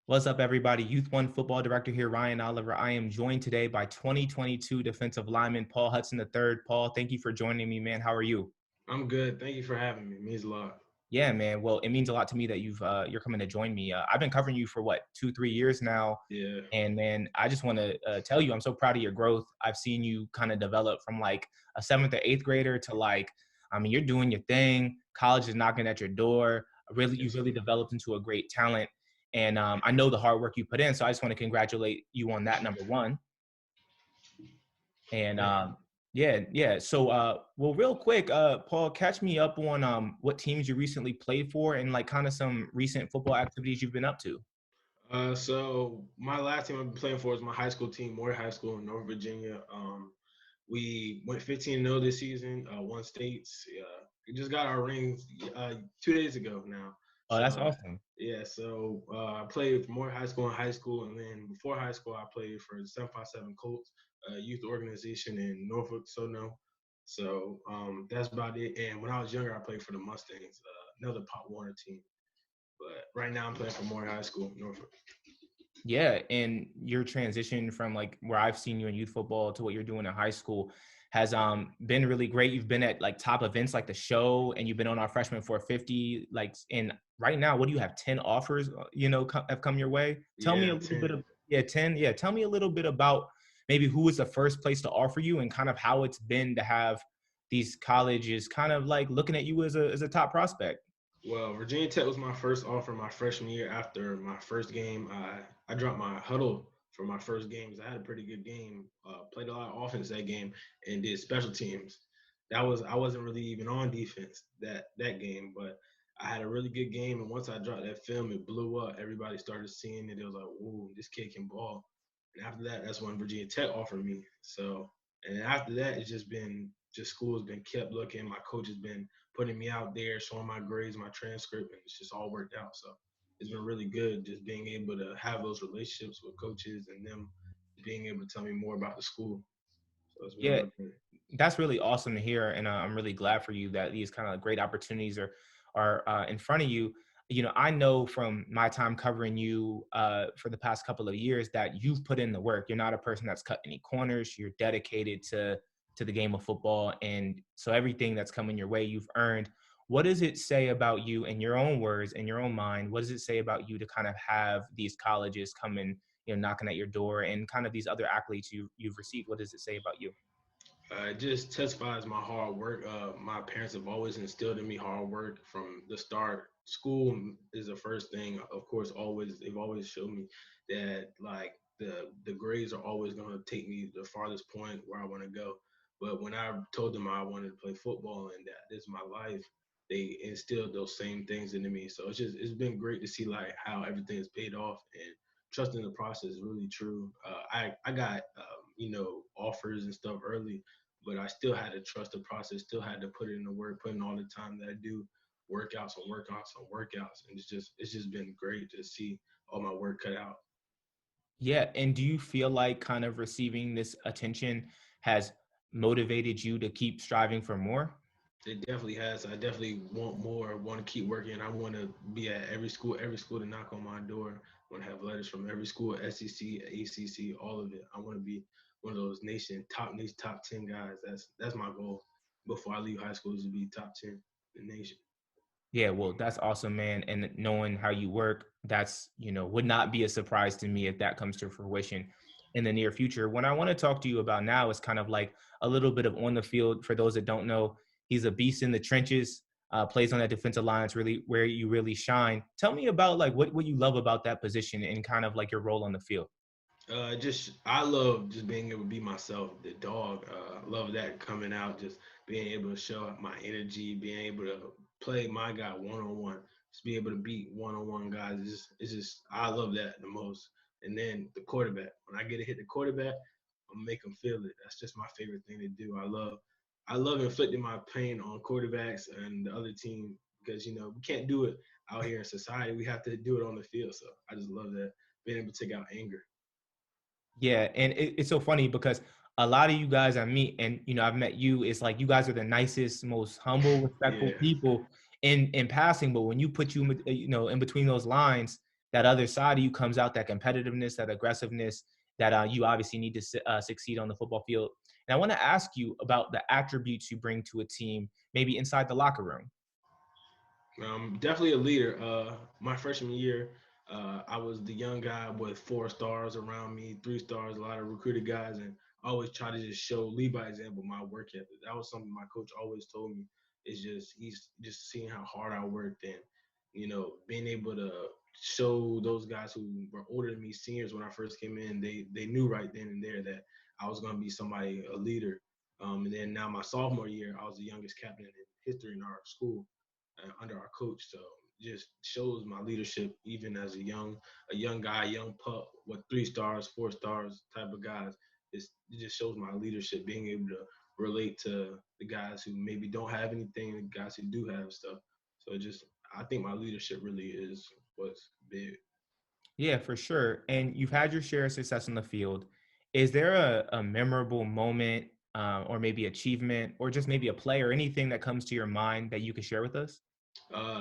What's up, everybody? Youth1 Football Director here, Ryan Oliver. I am joined today by 2022 defensive lineman Paul Hutson III. Paul, thank you for joining me, man. How are you? I'm good. Thank you for having me. It means a lot. Yeah, man. Well, it means a lot to me that you're coming to join me. I've been covering you for what 2-3 years now, Yeah. and man, I just want to tell you I'm so proud of your growth. I've seen you kind of develop from like a seventh or eighth grader to like, I mean, you're doing your thing. College is knocking at your door. Really, Yes, you've sir. really developed into a great talent, and I know the hard work you put in. So I just want to congratulate you on that. Number one. And Thank you. yeah, yeah. So well, real quick, Paul, catch me up on what teams you recently played for and like kind of some recent football activities you've been up to. So my last team I've been playing for is my high school team, Moore High School in North Virginia. We went 15-0 this season, won states. We just got our rings 2 days ago now. Oh, that's So awesome. yeah, so I played for Moore High School in high school, and then before high school, I played for the 757 Colts, a youth organization in Norfolk, SoNo. So that's about it. And when I was younger, I played for the Mustangs, another Pop Warner team. But right now, I'm playing for Moore High School, Norfolk. Yeah, and your transition from like where I've seen you in youth football to what you're doing in high school has been really great. You've been at like top events like the show, and you've been on our freshman 450. Like, and right now, what do you have? 10 offers, have come your way. Tell me a Yeah, little bit 10. of 10. Yeah, tell me a little bit about maybe who was the first place to offer you, and kind of how it's been to have these colleges kind of like looking at you as a top prospect. Well, Virginia Tech was my first offer my freshman year. After my first game, I dropped my huddle for my first games. I had a pretty good game, played a lot of offense that game, and did special teams. I wasn't really even on defense that game, but I had a really good game. And once I dropped that film, it blew up. Everybody started seeing it. It was like, "Whoa, this kid can ball." And after that, that's when Virginia Tech offered me. So, and after that, it's just school has been kept looking. My coach has been putting me out there, showing my grades, my transcript, and it's just all worked out. So it's been really good just being able to have those relationships with coaches and them being able to tell me more about the school. So it's been Yeah, real good. that's really awesome to hear, and I'm really glad for you that these kind of great opportunities are in front of you. I know from my time covering you for the past couple of years that you've put in the work. You're not a person that's cut any corners. You're dedicated to the game of football, and so everything that's coming your way, you've earned. What does it say about you, in your own words, in your own mind? What does it say about you to kind of have these colleges come and knocking at your door, and kind of these other accolades you've received? What does it say about you? It just testifies my hard work. My parents have always instilled in me hard work from the start. School is the first thing, of course. Always, they've always showed me that like the grades are always going to take me the farthest point where I want to go. But when I told them I wanted to play football and that this is my life, they instilled those same things into me. So it's been great to see like how everything is paid off and trusting the process is really true. I got offers and stuff early, but I still had to trust the process, still had to put it in the work, put in all the time that I do, workouts on workouts on workouts, and it's just been great to see all my work cut out. Yeah, and do you feel like kind of receiving this attention has motivated you to keep striving for more? It definitely has. I definitely want more. Want to keep working. I want to be at every school to knock on my door. I want to have letters from every school, SEC, ACC, all of it. I want to be one of those nation top 10 guys. That's my goal before I leave high school is to be top 10 in the nation. Yeah, well, that's awesome, man. And knowing how you work, that's, would not be a surprise to me if that comes to fruition in the near future. What I want to talk to you about now is kind of like a little bit of on the field. For those that don't know, he's a beast in the trenches, plays on that defensive line. It's really where you really shine. Tell me about like what you love about that position and kind of like your role on the field. Just I love just being able to be myself, the dog. Love that coming out, just being able to show my energy, being able to play my guy one on one, just be able to beat one on one guys. It's just I love that the most. And then the quarterback, when I get to hit the quarterback, I'm make them feel it. That's just my favorite thing to do. I love inflicting my pain on quarterbacks and the other team because we can't do it out here in society. We have to do it on the field. So I just love that being able to take out anger. Yeah, and it's so funny because a lot of you guys I meet, and I've met you. It's like you guys are the nicest, most humble, respectful Yeah. people in passing. But when you put in between those lines, that other side of you comes out, that competitiveness, that aggressiveness that you obviously need to succeed on the football field. And I want to ask you about the attributes you bring to a team, maybe inside the locker room. Definitely a leader. My freshman year, I was the young guy with 4 stars around me, 3 stars, a lot of recruited guys, and I always try to just lead by example, my work ethic. That was something my coach always told me. Is just he's just seeing how hard I worked and being able to show those guys who were older than me, seniors when I first came in, they knew right then and there that I was going to be somebody, a leader. And then now my sophomore year, I was the youngest captain in history in our school under our coach. So just shows my leadership even as a young guy, young pup with 3 stars, 4 stars type of guys. It just shows my leadership, being able to relate to the guys who maybe don't have anything, the guys who do have stuff. So just I think my leadership really is what's big. Yeah, for sure. And you've had your share of success on the field. Is there a memorable moment or maybe achievement or just maybe a play or anything that comes to your mind that you could share with us?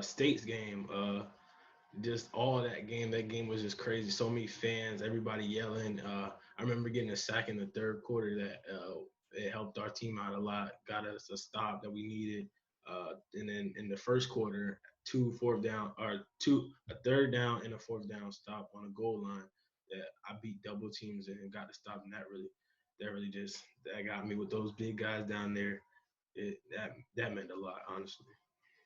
States game. Just all that game. That game was just crazy. So many fans, everybody yelling. I remember getting a sack in the third quarter that it helped our team out a lot, got us a stop that we needed. And then in the first quarter, a third down and a fourth down stop on a goal line that I beat double teams and got the stop. And that really just that got me with those big guys down there. That meant a lot, honestly.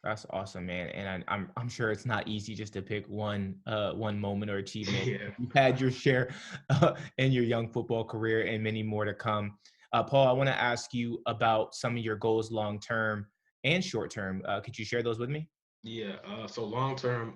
That's awesome, man. And I'm sure it's not easy just to pick one moment or achievement. Yeah. You've had your share in your young football career and many more to come. Paul, I want to ask you about some of your goals long term and short term. Could you share those with me? Yeah. So long term,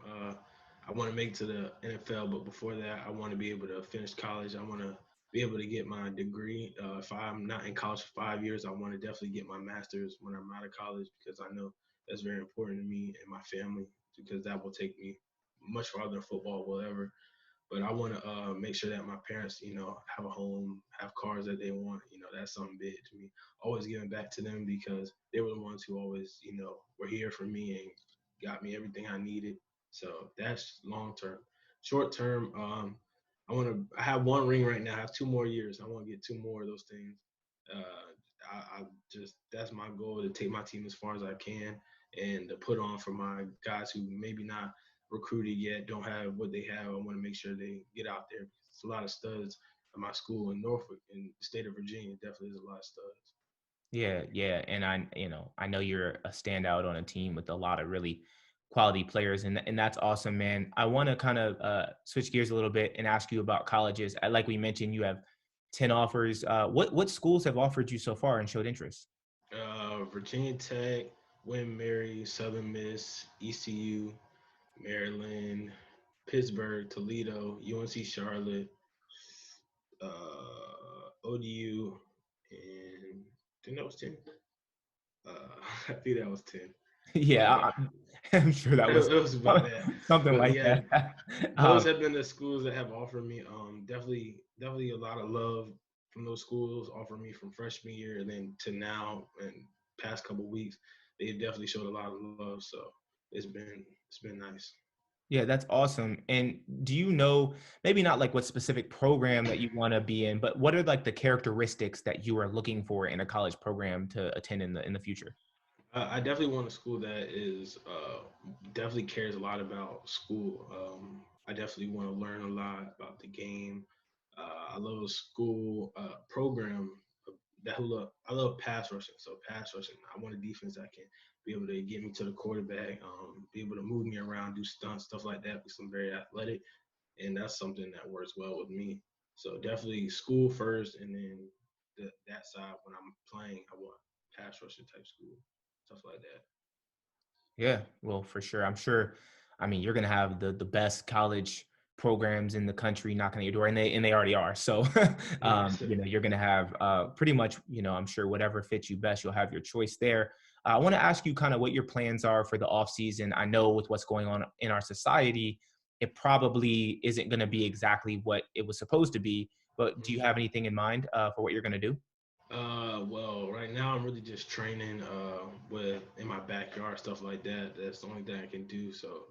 I want to make it to the NFL, but before that, I want to be able to finish college. I want to be able to get my degree. If I'm not in college for 5 years, I want to definitely get my master's when I'm out of college because I know that's very important to me and my family because that will take me much farther than football will ever. But I want to make sure that my parents, have a home, have cars that they want. That's something big to me. Always giving back to them because they were the ones who always, were here for me and got me everything I needed. So that's long term. Short term, I have one ring right now. I have 2 more years. I want to get 2 more of those things. I just that's my goal to take my team as far as I can and to put on for my guys who maybe not recruited yet, don't have what they have. I want to make sure they get out there. It's a lot of studs at my school in Norfolk, in the state of Virginia. Definitely is a lot of studs. Yeah, yeah, and I know you're a standout on a team with a lot of really quality players, and that's awesome, man. I want to kind of switch gears a little bit and ask you about colleges. Like we mentioned, you have 10 offers. What schools have offered you so far and showed interest? Virginia Tech, William Mary, Southern Miss, ECU, Maryland, Pittsburgh, Toledo, UNC Charlotte, ODU, and I think that was 10. I think that was 10. Yeah, But I'm sure that was it was about that. something But like yeah, that. those have been the schools that have offered me definitely a lot of love from those schools offered me from freshman year and then to now and past couple weeks. They've definitely showed a lot of love. So it's been nice. Yeah, that's awesome. And do you know, maybe not like what specific program that you want to be in, but what are like the characteristics that you are looking for in a college program to attend in the future? I definitely want a school that is definitely cares a lot about school. I definitely want to learn a lot about the game. I love a school program I love pass rushing. So pass rushing, I want a defense that can be able to get me to the quarterback, be able to move me around, do stunts, stuff like that. Because I'm very athletic, and that's something that works well with me. So definitely school first, and then that side when I'm playing, I want pass rushing type school, stuff like that. Yeah, well, for sure. I'm sure. I mean, you're gonna have the best college programs in the country knocking at your door, and they already are. So, Yes, you're gonna have pretty much, I'm sure whatever fits you best, you'll have your choice there. I want to ask you kind of what your plans are for the off season. I know with what's going on in our society, it probably isn't going to be exactly what it was supposed to be. But do you have anything in mind for what you're going to do? well, right now I'm really just training with in my backyard, stuff like that. That's the only thing I can do. So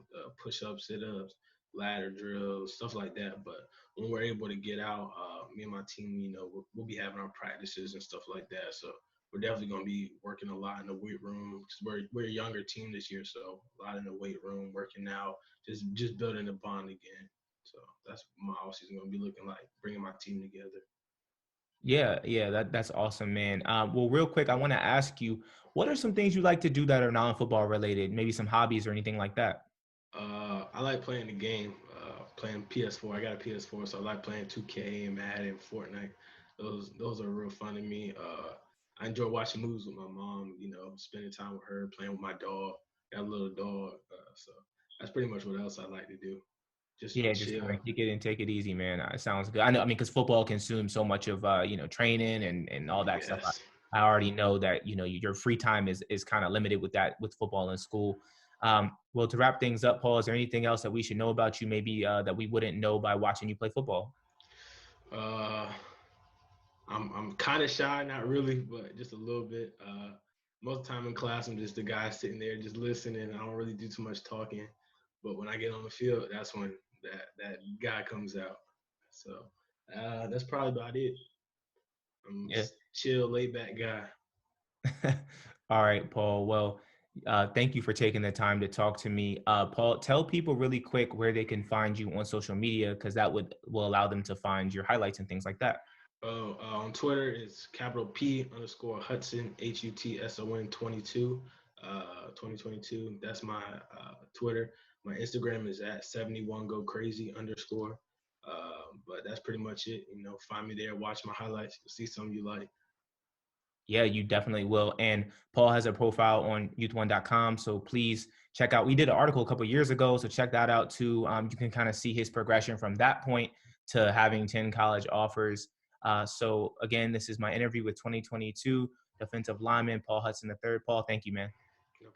push ups, sit ups, ladder drills, stuff like that. But when we're able to get out, me and my team, we'll be having our practices and stuff like that. So we're definitely going to be working a lot in the weight room because we're a younger team this year. So a lot in the weight room, working out, just building a bond again. So that's my offseason going to be looking like, bringing my team together. Yeah, yeah, that's awesome, man. Well, real quick, I want to ask you, what are some things you like to do that are non-football related? Maybe some hobbies or anything like that. I like playing the game, playing PS4. I got a PS4, so I like playing 2K and Madden, Fortnite. Those are real fun to me. I enjoy watching movies with my mom. Spending time with her, playing with my dog. Got a little dog, so that's pretty much what else I like to do. Just Yeah, just kind chill. of kick it and take it easy, man. It sounds good. I know. I mean, because football consumes so much of training and all that stuff. Yes. I already know that your free time is kind of limited with that with football in school. Well, to wrap things up, Paul, is there anything else that we should know about you? Maybe that we wouldn't know by watching you play football. Uh, I'm kind of shy, not really, but just a little bit. Most of the time in class, I'm just the guy sitting there just listening. I don't really do too much talking. But when I get on the field, that's when that guy comes out. So that's probably about it. I'm Yeah. chill, laid back guy. All right, Paul. Well, thank you for taking the time to talk to me. Paul, tell people really quick where they can find you on social media, because that will allow them to find your highlights and things like that. On Twitter, it's capital P_Hutson Hutson 22, 2022. That's my Twitter. My Instagram is at 71 go crazy _. But that's pretty much it. Find me there, watch my highlights, see something you like. Yeah, you definitely will. And Paul has a profile on youth1.com. So please check out. We did an article a couple years ago. So check that out too. You can kind of see his progression from that point to having 10 college offers. So again, this is my interview with 2022 defensive lineman Paul Hutson III. Paul, thank you, man. No problem.